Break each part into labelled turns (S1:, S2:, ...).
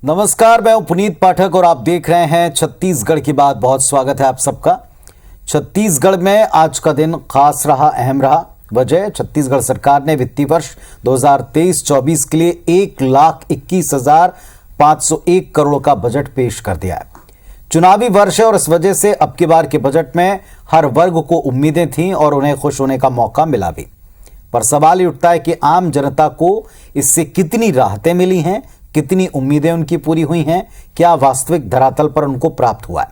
S1: नमस्कार, मैं हूं पुनीत पाठक और आप देख रहे हैं छत्तीसगढ़ की बात। बहुत स्वागत है आप सबका। छत्तीसगढ़ में आज का दिन खास रहा, अहम रहा। वजह, छत्तीसगढ़ सरकार ने वित्तीय वर्ष 2023-24 के लिए 1,21,501 करोड़ का बजट पेश कर दिया है। चुनावी वर्ष है और इस वजह से अब की बार के बजट में हर वर्ग को उम्मीदें थीं और उन्हें खुश होने का मौका मिला भी। पर सवाल ये उठता है कि आम जनता को इससे कितनी राहतें मिली हैं, कितनी उम्मीदें उनकी पूरी हुई हैं, क्या वास्तविक धरातल पर उनको प्राप्त हुआ है,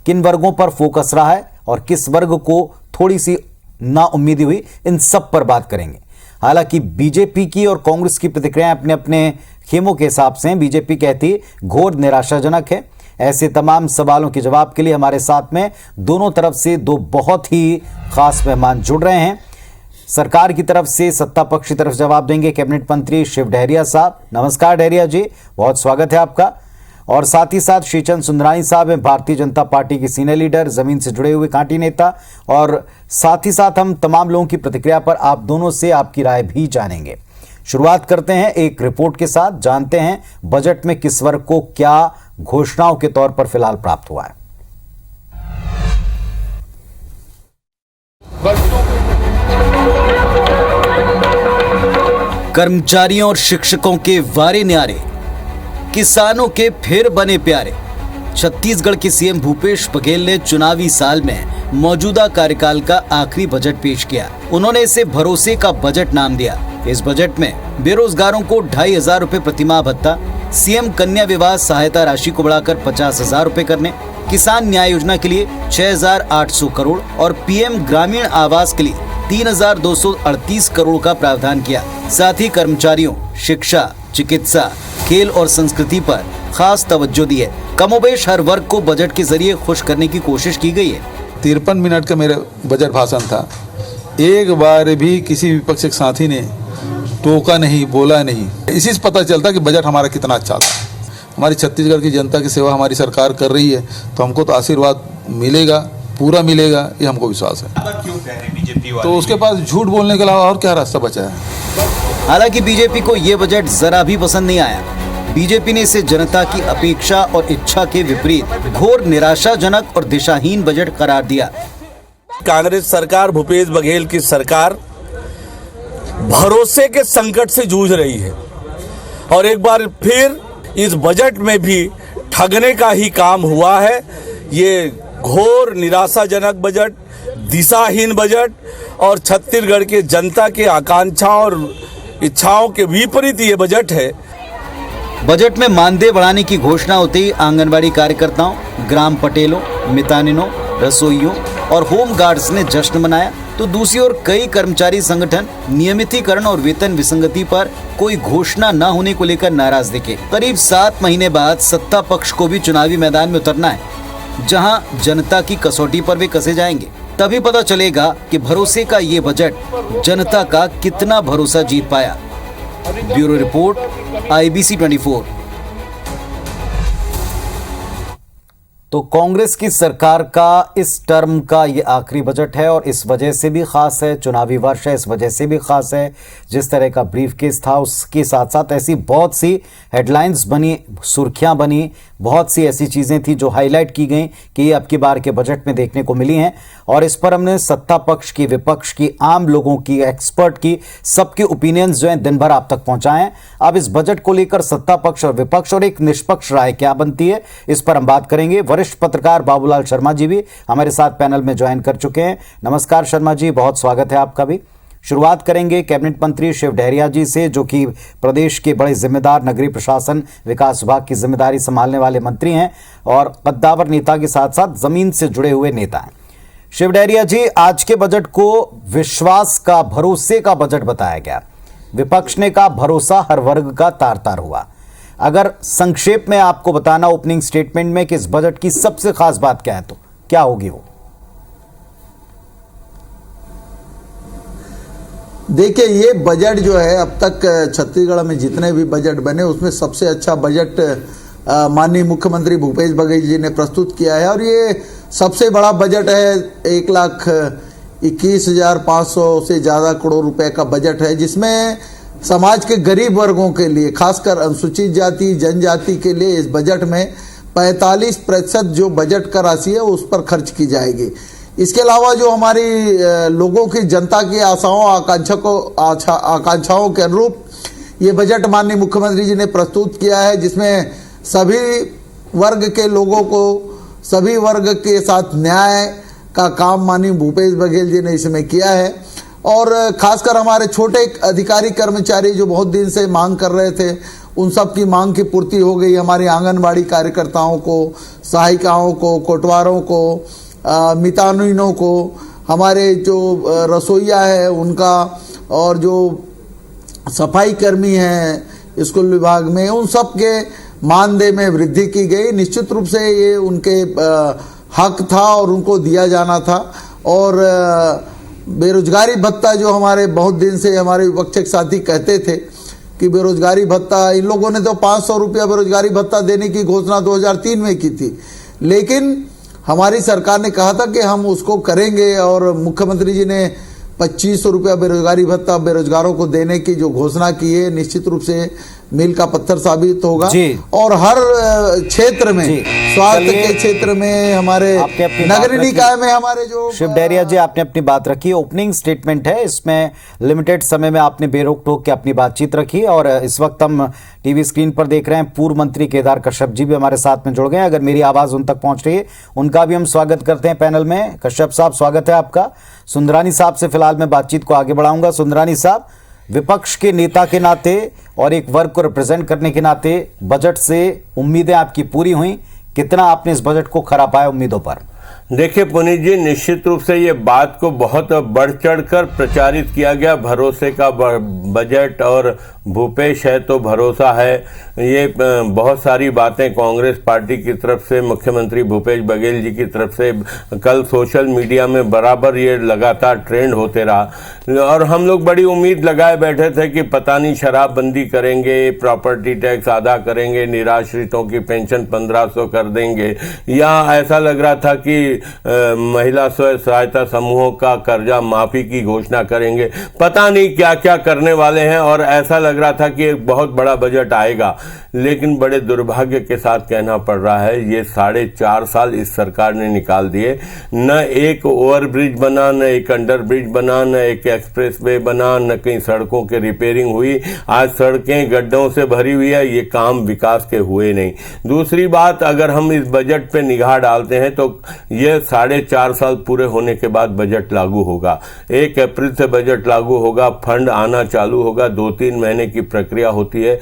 S1: किन वर्गों पर फोकस रहा है और किस वर्ग को थोड़ी सी ना उम्मीदी हुई, इन सब पर बात करेंगे। हालांकि बीजेपी की और कांग्रेस की प्रतिक्रियाएं अपने अपने खेमों के हिसाब से हैं। बीजेपी कहती घोर निराशाजनक है। ऐसे तमाम सवालों के जवाब के लिए हमारे साथ में दोनों तरफ से दो बहुत ही खास मेहमान जुड़ रहे हैं। सरकार की तरफ से सत्ता पक्ष की तरफ जवाब देंगे कैबिनेट मंत्री शिव डहरिया साहब। नमस्कार डहरिया जी, बहुत स्वागत है आपका। और साथ ही साथ श्रीचंद सुंदरानी साहब हैं, भारतीय जनता पार्टी के सीनियर लीडर, जमीन से जुड़े हुए कांटी नेता। और साथ ही साथ हम तमाम लोगों की प्रतिक्रिया पर आप दोनों से आपकी राय भी जानेंगे। शुरुआत करते हैं एक रिपोर्ट के साथ, जानते हैं बजट में किस वर्ग को क्या घोषणाओं के तौर पर फिलहाल प्राप्त हुआ है। कर्मचारियों और शिक्षकों के वारे न्यारे, किसानों के फिर बने प्यारे। छत्तीसगढ़ के सीएम भूपेश बघेल ने चुनावी साल में मौजूदा कार्यकाल का आखिरी बजट पेश किया। उन्होंने इसे भरोसे का बजट नाम दिया। इस बजट में बेरोजगारों को 2,500 रुपए प्रतिमाह भत्ता, सीएम कन्या विवाह सहायता राशि को बढ़ाकर 50,000 रुपए करने, किसान न्याय योजना के लिए 6,800 करोड़ और पीएम ग्रामीण आवास के लिए 3,238 करोड़ का प्रावधान किया। साथ ही कर्मचारियों, शिक्षा, चिकित्सा, खेल और संस्कृति पर खास तवज्जो दी है। कमोबेश हर वर्ग को बजट के जरिए खुश करने की कोशिश की गई है।
S2: 53 मिनट का मेरा बजट भाषण था। एक बार भी किसी विपक्ष के साथी ने टोका नहीं, बोला नहीं। इसी से पता चलता कि बजट हमारा कितना अच्छा था। हमारी छत्तीसगढ़ की जनता की सेवा हमारी सरकार कर रही है, तो हमको तो आशीर्वाद मिलेगा, पूरा मिलेगा, ये हमको विश्वास है।
S3: क्यों कह रहे हैं बीजेपी वाले?
S2: तो उसके पास झूठ बोलने के अलावा और क्या रास्ता बचा है?
S1: हालांकि बीजेपी को यह बजट जरा भी पसंद नहीं आया। बीजेपी ने इसे जनता की अपेक्षा और इच्छा के विपरीत घोर निराशाजनक और दिशाहीन बजट करार दिया।
S4: कांग्रेस सरकार, भूपेश बघेल की सरकार भरोसे के संकट से जूझ रही है और एक बार फिर इस बजट में भी ठगने का ही काम हुआ है। ये घोर निराशाजनक बजट, दिशाहीन बजट और छत्तीसगढ़ के जनता के आकांक्षाओं और इच्छाओं के विपरीत ये बजट है।
S1: बजट में मानदेय बढ़ाने की घोषणा होते ही आंगनबाड़ी कार्यकर्ताओं, ग्राम पटेलों, मितानिनों, रसोइयों और होम गार्ड्स ने जश्न मनाया, तो दूसरी ओर कई कर्मचारी संगठन नियमितीकरण और वेतन विसंगति पर कोई घोषणा न होने को लेकर नाराज दिखे। करीब 7 महीने बाद सत्ता पक्ष को भी चुनावी मैदान में उतरना है, जहां जनता की कसौटी पर वे कसे जाएंगे। तभी पता चलेगा कि भरोसे का ये बजट जनता का कितना भरोसा जीत पाया। Bureau report, IBC 24। तो कांग्रेस की सरकार का इस टर्म का ये आखिरी बजट है और इस वजह से भी खास है, चुनावी वर्ष है, इस वजह से भी खास है। जिस तरह का ब्रीफकेस था उसके साथ साथ ऐसी बहुत सी हेडलाइंस बनी, सुर्खियां बनी, बहुत सी ऐसी चीजें थी जो हाईलाइट की गई कि ये अब की बार के बजट में देखने को मिली हैं। और इस पर हमने सत्ता पक्ष की, विपक्ष की, आम लोगों की, एक्सपर्ट की, सबके ओपिनियंस जो हैं दिन भर आप तक पहुंचाए हैं। अब इस बजट को लेकर सत्ता पक्ष और विपक्ष और एक निष्पक्ष राय क्या बनती है, इस पर हम बात करेंगे। वरिष्ठ पत्रकार बाबूलाल शर्मा जी भी हमारे साथ पैनल में ज्वाइन कर चुके हैं। नमस्कार शर्मा जी, बहुत स्वागत है आपका भी। शुरुआत करेंगे कैबिनेट मंत्री शिव डहरिया जी से, जो कि प्रदेश के बड़े जिम्मेदार नगरीय प्रशासन विकास विभाग की जिम्मेदारी संभालने वाले मंत्री हैं और कद्दावर नेता के साथ साथ जमीन से जुड़े हुए नेता हैं। शिव डहरिया जी, आज के बजट को विश्वास का, भरोसे का बजट बताया गया। विपक्ष ने कहा भरोसा हर वर्ग का तार तार हुआ। अगर संक्षेप में आपको बताना ओपनिंग स्टेटमेंट में कि इस बजट की सबसे खास बात क्या है, तो क्या होगी वो?
S5: देखिए, ये बजट जो है अब तक छत्तीसगढ़ में जितने भी बजट बने उसमें सबसे अच्छा बजट माननीय मुख्यमंत्री भूपेश बघेल जी ने प्रस्तुत किया है और ये सबसे बड़ा बजट है। 1,21,500 से ज़्यादा करोड़ रुपए का बजट है, जिसमें समाज के गरीब वर्गों के लिए, खासकर अनुसूचित जाति जनजाति के लिए इस बजट में 45% जो बजट का राशि है उस पर खर्च की जाएगी। इसके अलावा जो हमारी लोगों की, जनता की आशाओं आकांक्षाओं के अनुरूप ये बजट माननीय मुख्यमंत्री जी ने प्रस्तुत किया है, जिसमें सभी वर्ग के लोगों को, सभी वर्ग के साथ न्याय का काम माननीय भूपेश बघेल जी ने इसमें किया है। और खासकर हमारे छोटे अधिकारी कर्मचारी जो बहुत दिन से मांग कर रहे थे, उन सब की मांग की पूर्ति हो गई। हमारे आंगनबाड़ी कार्यकर्ताओं को, सहायिकाओं को, कोटवारों को, मितानिनों को, हमारे जो रसोइया है उनका, और जो सफाई कर्मी हैं स्कूल विभाग में, उन सब के मानदेय में वृद्धि की गई। निश्चित रूप से ये उनके हक था और उनको दिया जाना था। और बेरोजगारी भत्ता जो हमारे बहुत दिन से हमारे विपक्षी साथी कहते थे कि बेरोजगारी भत्ता, इन लोगों ने तो 500 रुपया बेरोजगारी भत्ता देने की घोषणा 2003 में की थी, लेकिन हमारी सरकार ने कहा था कि हम उसको करेंगे, और मुख्यमंत्री जी ने 2500 रुपया बेरोजगारी भत्ता बेरोजगारों को देने की जो घोषणा की है, निश्चित रूप से मील का पत्थर साबित होगा। और हर क्षेत्र में, स्वास्थ्य के क्षेत्र में, हमारे नगर निकाय में, हमारे जो
S1: शिव डहरिया जी, आपने अपनी बात रखी, ओपनिंग स्टेटमेंट है, इसमें लिमिटेड समय में आपने बेरोक टोक के अपनी बातचीत रखी। और इस वक्त हम टीवी स्क्रीन पर देख रहे हैं, पूर्व मंत्री केदार कश्यप जी भी हमारे साथ में जुड़ गए हैं। अगर मेरी आवाज उन तक पहुंच रही है, उनका भी हम स्वागत करते हैं पैनल में। कश्यप साहब, स्वागत है आपका। सुंदरानी साहब से फिलहाल मैं बातचीत को आगे बढ़ाऊंगा। सुंदरानी साहब, विपक्ष के नेता के नाते और एक वर्ग को रिप्रेजेंट करने के नाते बजट से उम्मीदें आपकी पूरी हुई, कितना आपने इस बजट को खरा पाया उम्मीदों पर?
S3: देखिए पुनीत जी, निश्चित रूप से ये बात को बहुत बढ़ चढ़कर प्रचारित किया गया, भरोसे का बजट, और भूपेश है तो भरोसा है। ये बहुत सारी बातें कांग्रेस पार्टी की तरफ से, मुख्यमंत्री भूपेश बघेल जी की तरफ से कल सोशल मीडिया में बराबर ये लगातार ट्रेंड होते रहा। और हम लोग बड़ी उम्मीद लगाए बैठे थे कि पता नहीं शराबबंदी करेंगे, प्रॉपर्टी टैक्स आधा करेंगे, निराश्रितों की पेंशन 1500 कर देंगे, या ऐसा लग रहा था कि महिला स्व सहायता समूहों का कर्जा माफी की घोषणा करेंगे। पता नहीं क्या क्या करने वाले हैं, और ऐसा लग रहा था कि एक बहुत बड़ा बजट आएगा। लेकिन बड़े दुर्भाग्य के साथ कहना पड़ रहा है, ये 4.5 साल इस सरकार ने निकाल दिए। न एक ओवरब्रिज बना, न एक अंडर ब्रिज बना, न एक एक्सप्रेस वे बना, न कहीं सड़कों की रिपेयरिंग हुई। आज सड़कें गड्ढों से भरी हुई है, ये काम विकास के हुए नहीं। दूसरी बात, अगर हम इस बजट पे निगाह डालते हैं तो ये 4.5 साल पूरे होने के बाद बजट लागू होगा। 1 अप्रैल से बजट लागू होगा, फंड आना चालू होगा। 2-3 महीने की प्रक्रिया होती है,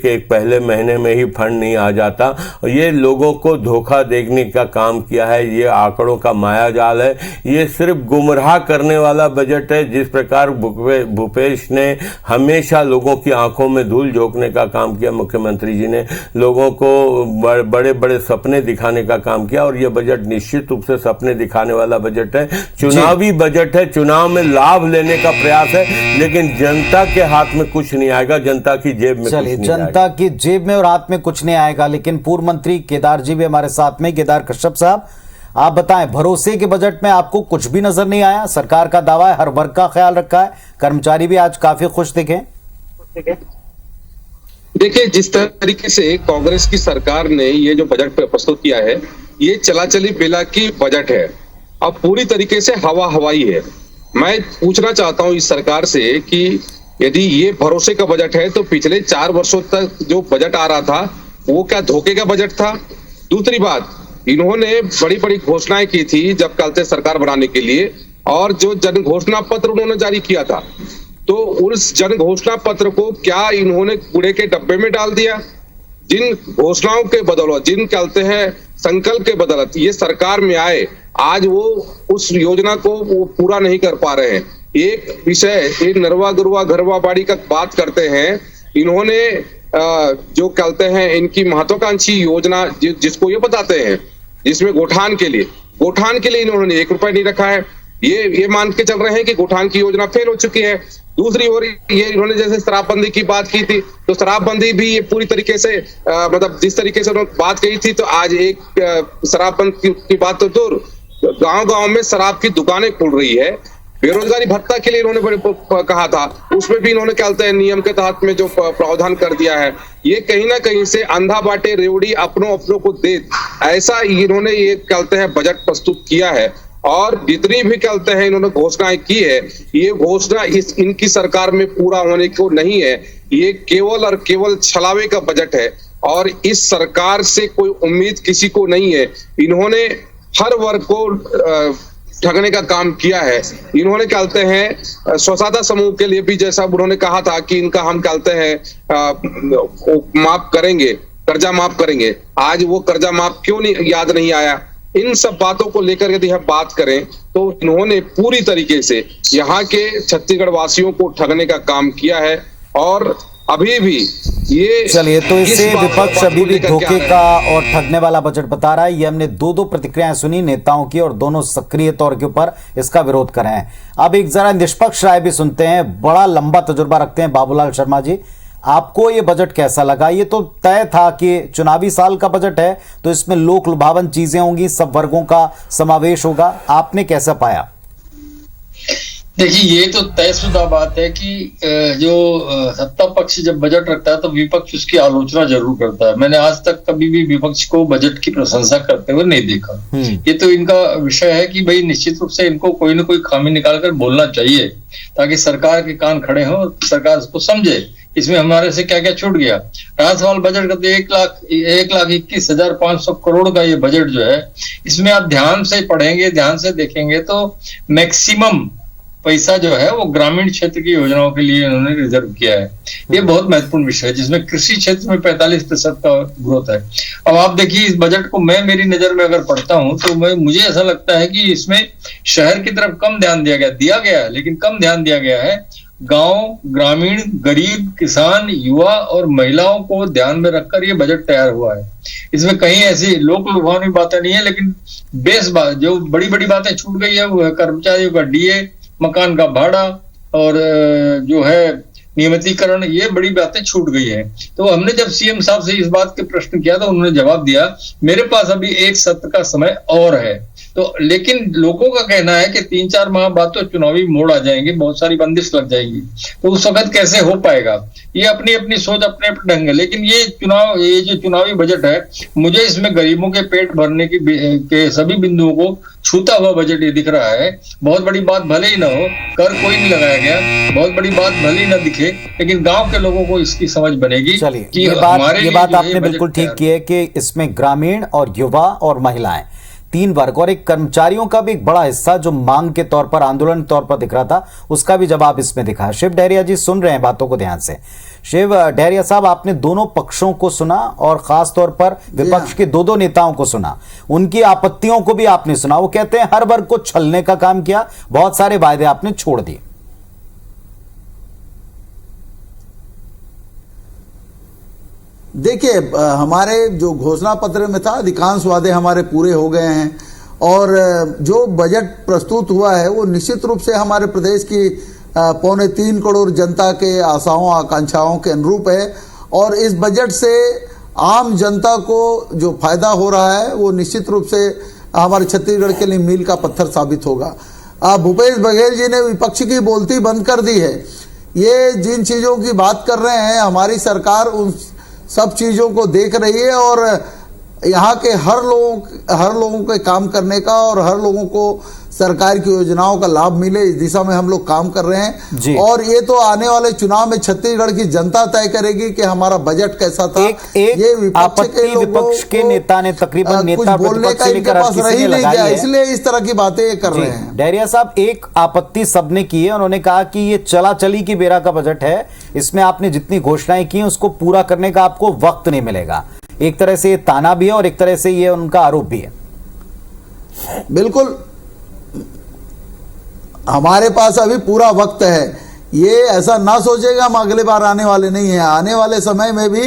S3: एक पहले महीने में ही फंड नहीं आ जाता। ये लोगों को धोखा देने का काम किया है, ये आंकड़ों का माया जाल है, ये सिर्फ गुमराह करने वाला बजट है। जिस प्रकार भूपेश ने हमेशा लोगों की आंखों में धूल झोंकने का काम किया, मुख्यमंत्री जी ने लोगों को बड़े बड़े सपने दिखाने का काम किया, और यह बजट निश्चित रूप से सपने दिखाने वाला बजट है। चुनावी बजट है, चुनाव में लाभ लेने का प्रयास है, लेकिन जनता के हाथ में कुछ नहीं आएगा, जनता की जेब में कुछ नहीं आएगा।
S1: जनता की जेब में और हाथ में कुछ नहीं आएगा। लेकिन पूर्व मंत्री केदार जी भी हमारे साथ में, केदार कश्यप साहब, आप बताएं, भरोसे के बजट में आपको कुछ भी नजर नहीं आया? सरकार का दावा है हर वर्ग का ख्याल रखा है, कर्मचारी भी आज काफी खुश दिखे।
S6: देखिए, जिस तरीके से कांग्रेस की सरकार ने ये जो बजट प्रस्तुत किया है, ये चला-चली बेला की बजट है। अब पूरी तरीके से हवाई है। मैं पूछना चाहता हूं इस सरकार से कि यदि ये भरोसे का बजट है तो पिछले 4 वर्षों तक जो बजट आ रहा था वो क्या धोखे का बजट था? दूसरी बात, इन्होंने बड़ी बड़ी घोषणाएं की थी जब कल से सरकार बनाने के लिए, और जो जन घोषणा पत्र उन्होंने जारी किया था, तो उस जन घोषणा पत्र को क्या इन्होंने कूड़े के डब्बे में डाल दिया? जिन घोषणाओं के बदौलत, जिन कहते हैं संकल्प के बदौलत ये सरकार में आए, आज वो उस योजना को वो पूरा नहीं कर पा रहे हैं। एक विषय, एक नरवा गुरवा घरवा बाड़ी का बात करते हैं, इन्होंने जो कहते हैं इनकी महत्वाकांक्षी योजना जिसको ये बताते हैं, जिसमें गोठान के लिए इन्होंने 1 रुपया नहीं रखा है। ये मान के चल रहे हैं कि गोठान की योजना फेल हो चुकी है। दूसरी ओर ये इन्होंने जैसे शराबबंदी की बात की थी, तो शराबबंदी भी ये पूरी तरीके से मतलब जिस तरीके से उन्होंने बात कही थी, तो आज एक शराबबंदी की बात तो दूर, गांव-गांव में शराब की दुकानें खुल रही है। बेरोजगारी भत्ता के लिए इन्होंने कहा था, उसमें भी इन्होंने क्या बोलते हैं नियम के तहत में जो प्रावधान कर दिया है, ये कहीं ना कहीं से अंधा बाटे रेवड़ी अपनों को दे, ऐसा इन्होंने ये क्या बोलते हैं बजट प्रस्तुत किया है। और जितनी भी क्या बोलते हैं इन्होंने घोषणाएं की है, ये घोषणा इनकी सरकार में पूरा होने को नहीं है, ये केवल और केवल छलावे का बजट है और इस सरकार से कोई उम्मीद किसी को नहीं है। इन्होंने हर वर्ग को ठगने का काम किया है। इन्होंने क्या बोलते हैं स्वसहायता समूह के लिए भी जैसा उन्होंने कहा था कि इनका हम क्या बोलते हैं माफ करेंगे, कर्जा माफ करेंगे, आज वो कर्जा माफ क्यों नहीं याद नहीं आया। इन सब बातों को लेकर यदि हम बात करें तो इन्होंने पूरी तरीके से यहाँ के छत्तीसगढ़ वासियों को ठगने का काम किया है और अभी भी ये
S1: चलिए, तो इसे विपक्ष अभी भी धोखे का और ठगने वाला बजट बता रहा है। ये हमने दो प्रतिक्रियाएं सुनी नेताओं की और दोनों सक्रिय तौर के ऊपर इसका विरोध कर रहे हैं। अब एक जरा निष्पक्ष राय भी सुनते हैं, बड़ा लंबा तजुर्बा रखते हैं बाबूलाल शर्मा जी। आपको ये बजट कैसा लगा? ये तो तय था कि चुनावी साल का बजट है तो इसमें लोक लुभावन चीजें होंगी, सब वर्गों का समावेश होगा, आपने कैसा पाया?
S7: देखिए, ये तो तयशुदा बात है कि जो सत्ता पक्ष जब बजट रखता है तो विपक्ष उसकी आलोचना जरूर करता है। मैंने आज तक कभी भी विपक्ष को बजट की प्रशंसा करते हुए नहीं देखा। ये तो इनका विषय है कि भाई निश्चित रूप से इनको कोई ना कोई खामी निकाल कर बोलना चाहिए ताकि सरकार के कान खड़े हों, सरकार उसको समझे इसमें हमारे से क्या क्या छूट गया। राज्यसभा बजट का तो 1,21,500 करोड़ का ये बजट जो है, इसमें आप ध्यान से पढ़ेंगे, ध्यान से देखेंगे तो मैक्सिमम पैसा जो है वो ग्रामीण क्षेत्र की योजनाओं के लिए इन्होंने रिजर्व किया है। ये बहुत महत्वपूर्ण विषय है जिसमें कृषि क्षेत्र में 45% का ग्रोथ है। अब आप देखिए इस बजट को मैं मेरी नजर में अगर पढ़ता हूं तो मुझे ऐसा लगता है कि इसमें शहर की तरफ कम ध्यान दिया गया है, लेकिन कम ध्यान दिया गया है गांव, ग्रामीण, गरीब, किसान, युवा और महिलाओं को ध्यान में रखकर ये बजट तैयार हुआ है। इसमें कहीं ऐसी लोक लुभावनी बातें नहीं है, लेकिन बेस बात जो बड़ी बड़ी बातें छूट गई है वो है कर्मचारियों का डीए, मकान का भाड़ा और जो है नियमितीकरण, ये बड़ी बातें छूट गई है। तो हमने जब सीएम साहब से इस बात के प्रश्न किया तो उन्होंने जवाब दिया मेरे पास अभी एक सत्र का समय और है। तो लेकिन लोगों का कहना है कि 3-4 माह बाद तो चुनावी मोड़ आ जाएंगे, बहुत सारी बंदिश लग जाएगी, तो उस वक्त कैसे हो पाएगा। ये अपनी अपनी सोच, अपने अपने ढंग है। लेकिन ये जो चुनावी बजट है, मुझे इसमें गरीबों के पेट भरने के सभी बिंदुओं को छूता हुआ बजट ये दिख रहा है। बहुत बड़ी बात भले ही ना हो, कर कोई नहीं लगाया गया, बहुत बड़ी बात भले ही ना दिखे, लेकिन गांव के लोगों को इसकी समझ बनेगी।
S1: चलिए, ये बात आपने बिल्कुल ठीक की है कि इसमें ग्रामीण और युवा और महिलाएं, 3 वर्ग और एक कर्मचारियों का भी एक बड़ा हिस्सा जो मांग के तौर पर, आंदोलन के तौर पर दिख रहा था, उसका भी जवाब इसमें दिखा है। शिव डहरिया जी सुन रहे हैं बातों को ध्यान से। शिव डहरिया साहब, आपने दोनों पक्षों को सुना और खास तौर पर विपक्ष के दो नेताओं को सुना, उनकी आपत्तियों को भी आपने सुना। वो कहते हैं हर वर्ग को छलने का काम किया, बहुत सारे वायदे आपने छोड़ दिए।
S5: देखिए, हमारे जो घोषणा पत्र में था अधिकांश वादे हमारे पूरे हो गए हैं और जो बजट प्रस्तुत हुआ है वो निश्चित रूप से हमारे प्रदेश की 3.25 करोड़ जनता के आशाओं आकांक्षाओं के अनुरूप है और इस बजट से आम जनता को जो फायदा हो रहा है वो निश्चित रूप से हमारे छत्तीसगढ़ के लिए मील का पत्थर साबित होगा। भूपेश बघेल जी ने विपक्ष की बोलती बंद कर दी है। ये जिन चीज़ों की बात कर रहे हैं, हमारी सरकार उन सब चीज़ों को देख रही है और यहाँ के हर लोगों के काम करने का और हर लोगों को सरकार की योजनाओं का लाभ मिले, इस दिशा में हम लोग काम कर रहे हैं। और ये तो आने वाले चुनाव में छत्तीसगढ़ की जनता तय करेगी कि हमारा बजट कैसा था। ये
S1: विपक्ष के नेता ने तकरीबन नेता
S5: बोलने का इनके पास रही नहीं गया, इसलिए इस तरह की बातें कर रहे हैं।
S1: डहरिया साहब, एक आपत्ति सबने की है, उन्होंने कहा कि ये चला चली की बेरा का बजट है, इसमें आपने जितनी घोषणाएं की उसको पूरा करने का आपको वक्त नहीं मिलेगा। एक तरह से ये ताना भी है और एक तरह से ये उनका आरोप भी है।
S5: बिल्कुल, हमारे पास अभी पूरा वक्त है। ये ऐसा ना सोचेगा हम अगले बार आने वाले नहीं है। आने वाले समय में भी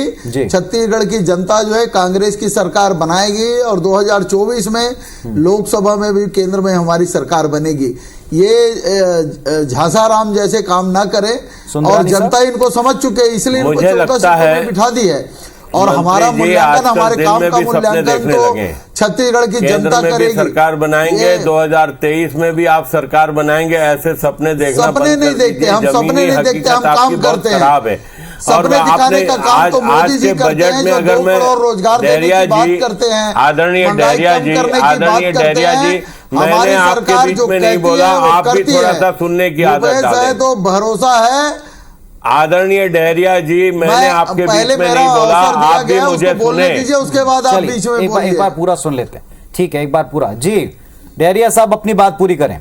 S5: छत्तीसगढ़ की जनता जो है कांग्रेस की सरकार बनाएगी और 2024 में लोकसभा में भी केंद्र में हमारी सरकार बनेगी। ये झांसाराम जैसे काम ना करे और जनता इनको समझ चुके हैं, इसलिए इनको 14 सीटों में बिठा दी है। और हमारा
S3: मंत्री जी,
S5: मूल्यांकन,
S3: आजकल
S5: हमारे
S3: दिन
S5: काम
S3: में
S5: का
S3: भी सपने
S5: मूल्यांकन
S3: देखने
S5: तो
S3: लगे।
S5: छत्तीसगढ़ की
S3: केंद्र
S5: जनता
S3: में भी
S5: करेगी।
S3: सरकार बनाएंगे,
S5: ये
S3: 2023 में भी आप सरकार बनाएंगे, ऐसे सपने देखना
S5: सपने
S3: बंद
S5: नहीं
S3: कर
S5: देखते,
S3: दीजिए।
S5: हम सपने
S3: जमीनी
S5: नहीं देखते, हम
S3: हकीकत
S5: काम
S3: आपकी बहुत
S5: करते हैं।
S3: खराब है।
S5: सपने दिखाने का काम तो मोदी जी करते हैं, जो 2 करोड़ रोजगार देने की बात करते हैं,
S3: आदरणीय
S5: महंगाई
S3: डहरिया
S5: कम
S3: जी,
S5: करने की बात
S3: आदरणीय
S5: करते
S3: डहरिया
S5: हैं।
S3: जी, मैंने
S5: हमारी
S3: आपके
S5: सरकार
S3: बीच
S5: जो
S3: में नहीं
S5: कहती
S3: बोला,
S5: है वो
S3: आप भी
S5: करती
S3: थोड़ा
S5: है।
S3: सा सुनने की आदत
S5: भूपेश है
S3: डालें।
S5: तो भरोसा है।
S3: आदरणीय डहरिया जी, मैंने आपके
S5: पहले
S3: बीच में
S5: मेरा
S3: नहीं बोला,
S5: अवसर दिया
S3: आप भी
S5: गया,
S3: मुझे
S5: उसको बोलने
S3: सुने।
S5: दीजिए, उसके बाद आप
S1: चलिए,
S5: बीच में
S1: एक
S5: बोलिए।
S1: बार पूरा सुन लेते हैं। ठीक है, एक बार पूरा। जी डहरिया साहब अपनी बात पूरी करें।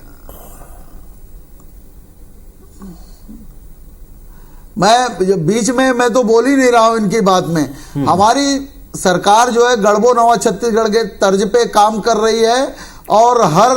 S5: मैं बीच में मैं तो बोल ही नहीं रहा हूं इनकी बात में। हमारी सरकार जो है गढ़बो नवा छत्तीसगढ़ के तर्ज पे काम कर रही है और हर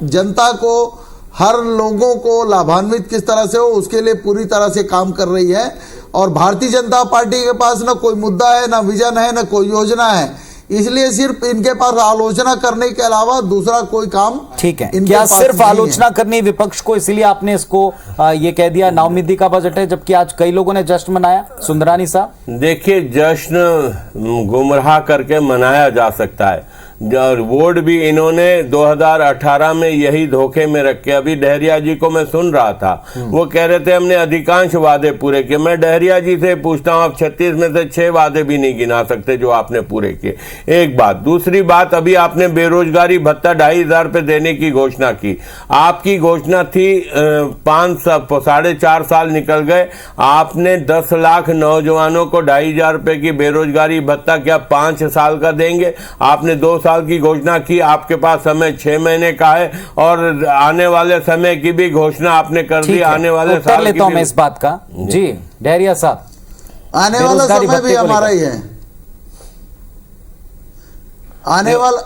S5: जनता को, हर लोगों को लाभान्वित किस तरह से हो उसके लिए पूरी तरह से काम कर रही है। और भारतीय जनता पार्टी के पास ना कोई मुद्दा है, ना विजन है, ना कोई योजना है, इसलिए सिर्फ इनके पास आलोचना करने के अलावा दूसरा कोई काम
S1: ठीक है,
S5: इनके
S1: क्या
S5: पास
S1: सिर्फ
S5: नहीं है।
S1: आलोचना करनी विपक्ष को, इसलिए आपने इसको ये कह दिया नाउमीदी का बजट है, जबकि आज कई लोगों ने जश्न मनाया? सुंदरानी साहब
S3: देखिए, जश्न गुमराह करके मनाया जा सकता है, और वोट भी इन्होंने 2018 में यही धोखे में रखे। अभी डहरिया जी को मैं सुन रहा था, वो कह रहे थे हमने अधिकांश वादे पूरे किए। मैं डहरिया जी से पूछता हूं, आप 36 में से 6 वादे भी नहीं गिना सकते जो आपने पूरे किए। एक बात। दूसरी बात, अभी आपने बेरोजगारी भत्ता 2,500 पे देने की घोषणा की। आपकी घोषणा थी 4.5 साल निकल गए, आपने 10 लाख नौजवानों को 2,500 रुपए की बेरोजगारी भत्ता क्या 5 साल का देंगे? आपने 2 साल की घोषणा की, आपके पास समय 6 महीने का है, और आने वाले समय की भी घोषणा आपने कर दी। आने वाले
S1: उत्तर
S3: साल
S1: लेता हूं
S3: की
S1: मैं इस बात का। जी डहरिया साहब,
S5: आने वाला
S1: बेरोजगारी
S5: समय भी
S1: भत्ते को
S5: हमारा ही है। आने वाला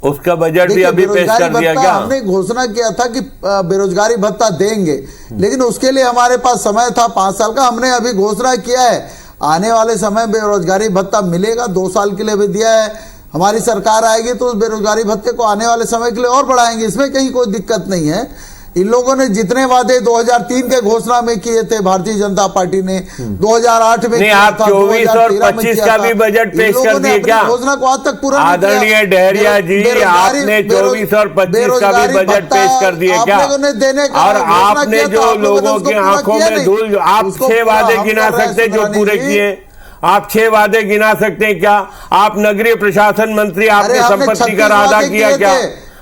S3: उसका बजट भी अभी पेश कर दिया
S5: भत्ता
S3: गया।
S5: हमने घोषणा किया था कि बेरोजगारी भत्ता देंगे, लेकिन उसके लिए हमारे पास समय था 5 साल का। हमने अभी घोषणा किया है आने वाले समय बेरोजगारी भत्ता मिलेगा, 2 साल के लिए भी दिया है। हमारी सरकार आएगी तो उस बेरोजगारी भत्ते को आने वाले समय के लिए और बढ़ाएंगे, इसमें कहीं कोई दिक्कत नहीं है। इन लोगों ने जितने वादे 2003 के घोषणा में किए थे, भारतीय जनता पार्टी ने 2008 में
S3: नहीं,
S5: किया
S3: आप
S5: था,
S3: 24 और
S5: 2013 में
S3: 25
S5: किया
S3: का
S5: था।
S3: भी बजट
S5: इन
S3: पेश
S5: लोगों
S3: कर
S5: ने
S3: दिए
S5: अपनी
S3: क्या?
S5: घोषणा को आज तक पूरा नहीं किया।
S3: आदरणीय डहरिया जी, आपने 24 और 25 का भी बजट पेश कर दिए क्या? और आपने जो लोगों की आंखों में धूल, आप 6 वादे गिना सकते जो पूरे किए? आप 6 वादे गिना सकते हैं क्या? आप नगरीय प्रशासन मंत्री, आपने संपत्ति कर आधा किया क्या?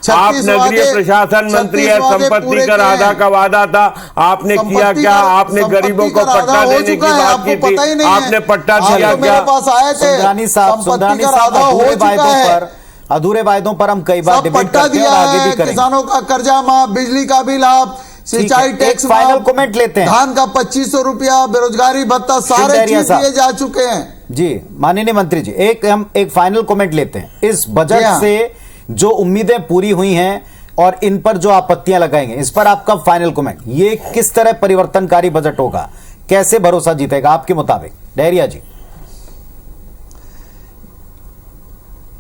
S3: आप नगरीय प्रशासन मंत्री है, संपत्ति कर आधा का वादा था, आपने किया क्या? आपने गरीबों को पट्टा देने की बात की थी, आपने पट्टा दिया क्या?
S1: सुंदरानी साहब, अधूरे वायदों पर हम कई बार डिबेट करते हैं और आगे भी करेंगे।
S5: किसानों का कर्जा माफ, बिजली का भी लाभ, सिंचाई टैक्स,
S1: फाइनल कमेंट लेते हैं।
S5: धान का 2500 रुपया, बेरोजगारी भत्ता, सारे चीज दिए जा चुके हैं।
S1: जी माननीय मंत्री जी, हम एक फाइनल कमेंट लेते हैं। इस बजट से जो उम्मीदें पूरी हुई हैं और इन पर जो आपत्तियां लगाएंगे, इस पर आपका फाइनल कमेंट, ये किस तरह परिवर्तनकारी बजट होगा, कैसे भरोसा जीतेगा आपके मुताबिक? डहरिया जी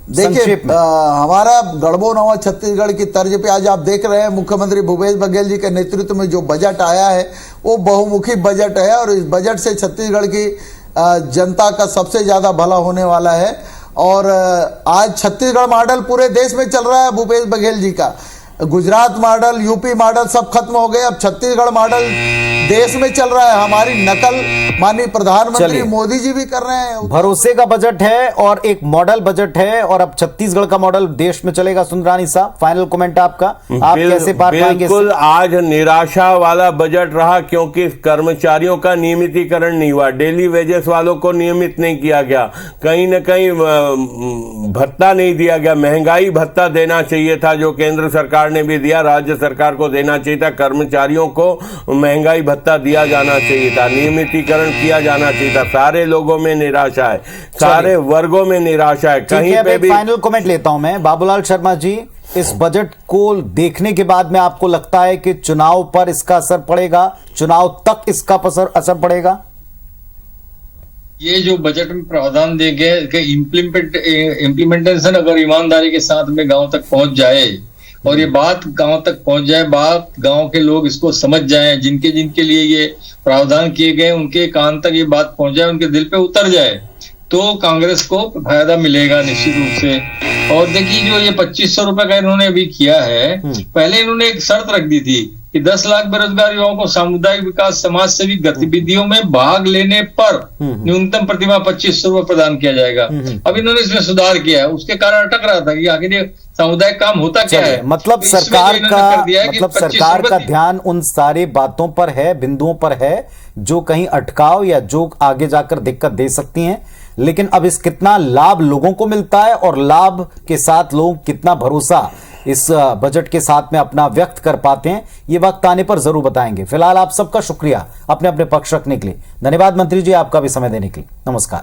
S5: देखिए, हमारा गढ़बो नवा छत्तीसगढ़ की तर्ज पे आज आप देख रहे हैं मुख्यमंत्री भूपेश बघेल जी के नेतृत्व में जो बजट आया है वो बहुमुखी बजट है, और इस बजट से छत्तीसगढ़ की जनता का सबसे ज्यादा भला होने वाला है। और आज छत्तीसगढ़ मॉडल पूरे देश में चल रहा है भूपेश बघेल जी का। गुजरात मॉडल, यूपी मॉडल सब खत्म हो गए, अब छत्तीसगढ़ मॉडल देश में चल रहा है। हमारी नकल माननीय प्रधानमंत्री मोदी जी भी कर रहे हैं।
S1: भरोसे का बजट है और एक मॉडल बजट है, और अब छत्तीसगढ़ का मॉडल देश में चलेगा। सुंदरानी साहब, फाइनल कमेंट आपका, आप कैसे पार पाएंगे?
S3: बिल्कुल आज निराशा वाला बजट रहा, क्योंकि कर्मचारियों का नियमितीकरण नहीं हुआ, डेली वेजेस वालों को नियमित नहीं किया गया, कहीं न कहीं भत्ता नहीं दिया गया। महंगाई भत्ता देना चाहिए था, जो केंद्र सरकार ने भी दिया, राज्य सरकार को देना चाहिए था। कर्मचारियों को महंगाई भत्ता दिया जाना चाहिए था, नियमितीकरण किया जाना चाहिए था। सारे लोगों में निराशा है, सारे वर्गों में निराशा है। कहीं पे भी
S1: फाइनल कमेंट लेता हूं मैं। बाबूलाल शर्मा जी, इस बजट को देखने के बाद में आपको लगता है कि चुनाव पर इसका असर पड़ेगा, चुनाव तक इसका असर पड़ेगा?
S7: ये जो बजट में प्रावधान दिए गए, इम्प्लीमेंटेशन अगर ईमानदारी के साथ में गांव तक पहुंच जाए और ये बात गांव तक पहुंच जाए, बात गांव के लोग इसको समझ जाएं, जिनके लिए ये प्रावधान किए गए उनके कान तक ये बात पहुंच जाए, उनके दिल पे उतर जाए, तो कांग्रेस को फायदा मिलेगा निश्चित रूप से। और देखिए जो ये 2500 रुपए का इन्होंने अभी किया है, पहले इन्होंने एक शर्त रख दी थी कि 10 लाख बेरोजगार युवाओं को सामुदायिक विकास समाज सेवी गतिविधियों में भाग लेने पर न्यूनतम प्रतिमाह 2500 रुपए प्रदान किया जाएगा। अब इन्होंने इसमें सुधार किया है, उसके कारण अटक रहा था कि आखिर ये सामुदायिक काम होता क्या है।
S1: मतलब
S7: तो इसमें
S1: सरकार
S7: जो इन्होंने
S1: का
S7: कर दिया है कि 2500
S1: सरकार का ध्यान उन सारी बातों पर है, बिंदुओं पर है जो कहीं अटकाव या जो आगे जाकर दिक्कत दे सकती हैं। लेकिन अब इस कितना लाभ लोगों को मिलता है और लाभ के साथ लोग कितना भरोसा इस बजट के साथ में अपना व्यक्त कर पाते हैं, ये वक्त आने पर जरूर बताएंगे। फिलहाल आप सबका शुक्रिया अपने अपने पक्ष रखने के लिए। धन्यवाद मंत्री जी, आपका भी समय देने के लिए। नमस्कार।